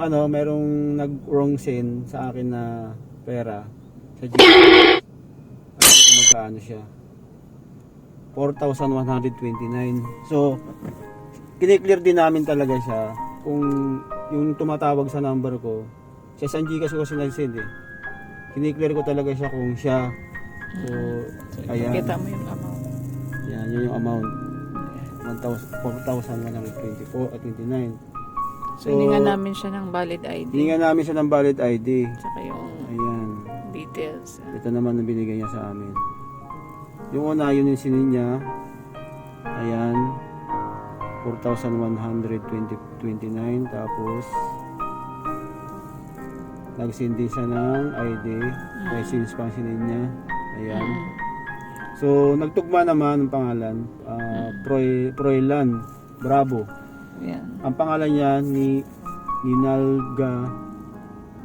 Ano, merong nag-wrong send sa akin na pera sa GCash. Alam ko kung magkano siya. 4,129. So, kiniklear din namin talaga siya. Kung yung tumatawag sa number ko, sa isang GCash ko kasi nag-send eh. Kiniklear ko talaga siya kung siya. So, ayan. Kita mo yung amount. Yan, yun yung amount. 4,124 at 29. So, hininga namin siya ng valid ID. Hininga namin siya ng valid ID. Tsaka yung Ayan. details. Ito naman ang binigay niya sa amin. Yung una, yun yung sinin niya. Ayan. 4,129. Tapos, nagsindi siya ng ID. License pang sinin niya. Ayan. So, nagtugma naman ang pangalan. Proylan Bravo. Yan. Ang pangalan niya ni Ninalga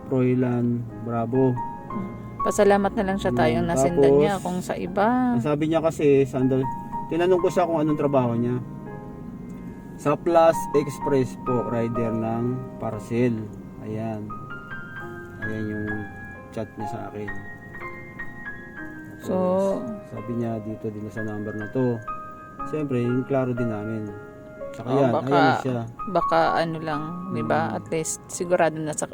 Proylan Bravo. Pasalamat na lang siya tayong nasendan Tapos, niya kung sa iba. Sabi niya kasi, tinanong ko siya kung anong trabaho niya. Sa Plus Express po, rider ng parcel. Ayan. Ayan yung chat niya sa akin. So, sabi niya dito din sa number na to. Siyempre, yung klaro din namin. Saka yan, baka, ayan siya. baka ano lang, di ba? At least sigurado na sa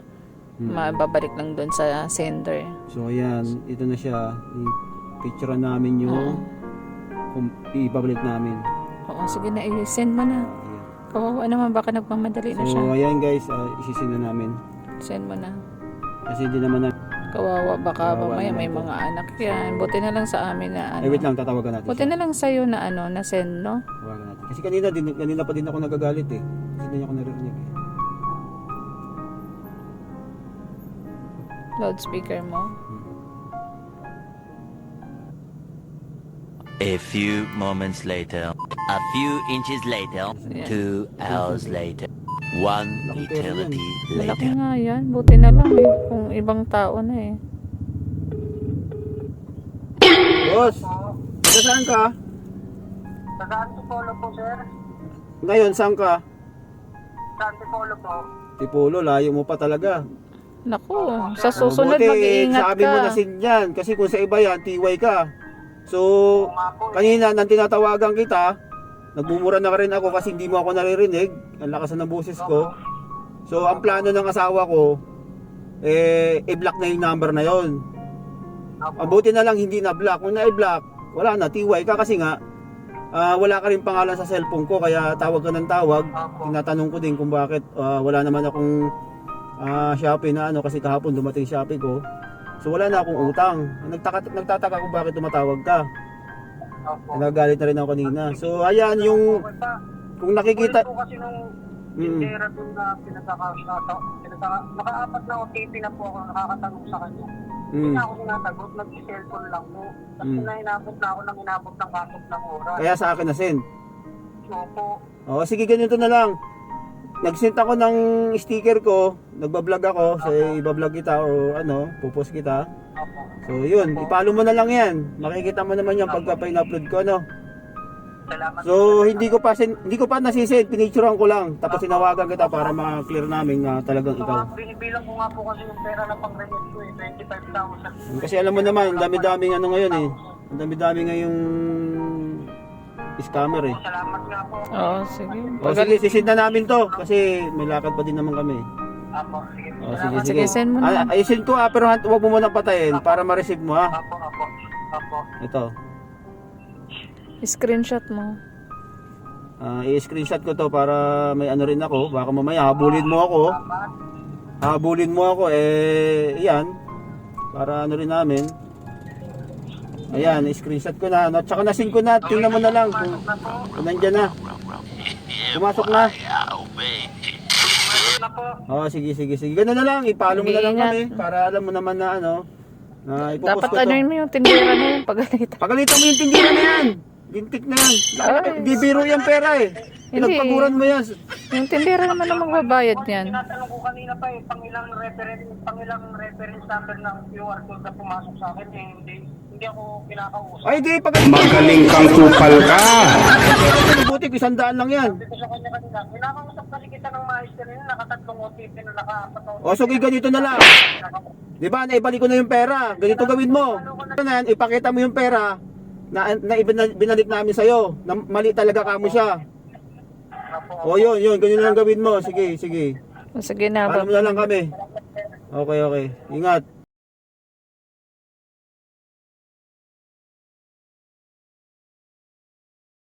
mababalik lang doon sa sender. So ayan, ito na siya. I-picture namin yung ibabalik namin. Oo, sige na, i-send mo na. Ayan. Kawawa naman, baka nagmamadali na So siya. ayan guys, isisin na namin. Send mo na. Kasi hindi naman na... Kawawa, baka Kawawa mamaya naman may po. mga anak yan. Buti na lang sa amin na ano. Wait lang, tatawagan natin Buti siya. na lang sa'yo na ano, na send, no? Tawagan natin. Kasi kanina pa din ako nagagalit eh. Kasi hindi ako naririnig eh. Loudspeaker mo. A few moments later, a few inches later, 2 hours later, 1 eternity Malaki later. nga yan. Buti na lang eh. Kung ibang tao na eh. Boss! Saan ka? Sa Antipolo po, sir. Ngayon, saan ka? Sa Antipolo po. Tipolo, layo mo pa talaga. Naku, sa susunod Mabuti, mag-iingat sabi mo ka. na yan. Kasi kung sa iba yan, tiway ka. So, kanina nang tinatawagan kita, nagmumura na rin ako kasi hindi mo ako naririnig. Ang lakas ng boses ko. So, ang plano ng asawa ko, i-block na yung number na yon. Mabuti na lang hindi na-block. Kung na-block, wala na, tiway ka kasi nga, wala ka rin pangalan sa cellphone ko, kaya tawag ka ng tawag. Tinatanong ko din kung bakit wala naman akong Shopee na ano, kasi kahapon dumating Shopee ko. So wala na akong utang. Nagtataka kung bakit tumatawag ka. Nagagalit na rin ako kanina. So ayan yung, kung nakikita... po kasi nung tindera doon na naka-apat na OTP na po ako nakakatanong sa kanya. Hindi na ako sinasagot, nag-cellphone lang po. Tapos inabot na ako ng kasok ng oras. Kaya sa akin na send. So po, O sige, ganito na lang. Nag-send ako ng sticker ko, nagbablog ako, so ibablog kita o ano, pupost kita. opo. So yun, ipalo mo na lang yan. Makikita mo naman yan pagka pa-upload ko, ano. Salamat. So hindi ko pa nasisend, pinicturean ko lang. Tapos tinawagan kita para ma-clear namin na talagang ikaw. Binibilang ko nga po kasi yung pera na pang-release ko 25,000. Kasi alam mo naman, ang dami-daming ano ngayon eh. Ang dami-dami ngayong scammer eh. Salamat nga po. Oo, sige. O sige, sisend na namin to kasi may lakad pa din naman kami. Apo, sige. O sige, Sige, send mo na. Ayusin ko pero huwag mo muna patayin para ma-receive mo ha. Apo, apo. Apo. Ito. Screenshot mo. I-screenshot ko to para may ano rin ako. Baka mamaya habulin mo ako. Habulin mo ako yan. Para ano rin namin. Ayan, screenshot ko na. Tsaka nasin ko na. Tingnan mo na lang kung nandyan na. Pumasok na. Na po. Oh, sige. Ganun na lang. Ipalo mo na lang kami para alam mo naman na ano. Na ipopost Dapat ko to. ano mo yung tindera na yung pagalitan. Pagalitan mo yung tindira na yan. Gintik na yan. Hindi biro yung pera eh. Pinagpaguran mo yan. Yung tindera naman ang magbabayad yan. Tinatanong ko kanina pa pangilang reference number ng QR code na pumasok sa akin hindi ako kinakausap. Ay, di. Magaling kang kupal ka. OTP, 100 lang yan. Sabi ko sa kanya kanina, kinakausap kasi kita ng maayos kanina, nakatatlong OTP na naka-apat na O, sige, ganito na lang. Di ba, naibalik ko na yung pera. Ganito gawin mo. Yan, ipakita mo yung pera na binalik namin sa'yo. Na mali talaga kamo siya. O, yun, ganyan lang gawin mo. Sige. Sige na, Paano mo na lang kami. Okay. Ingat.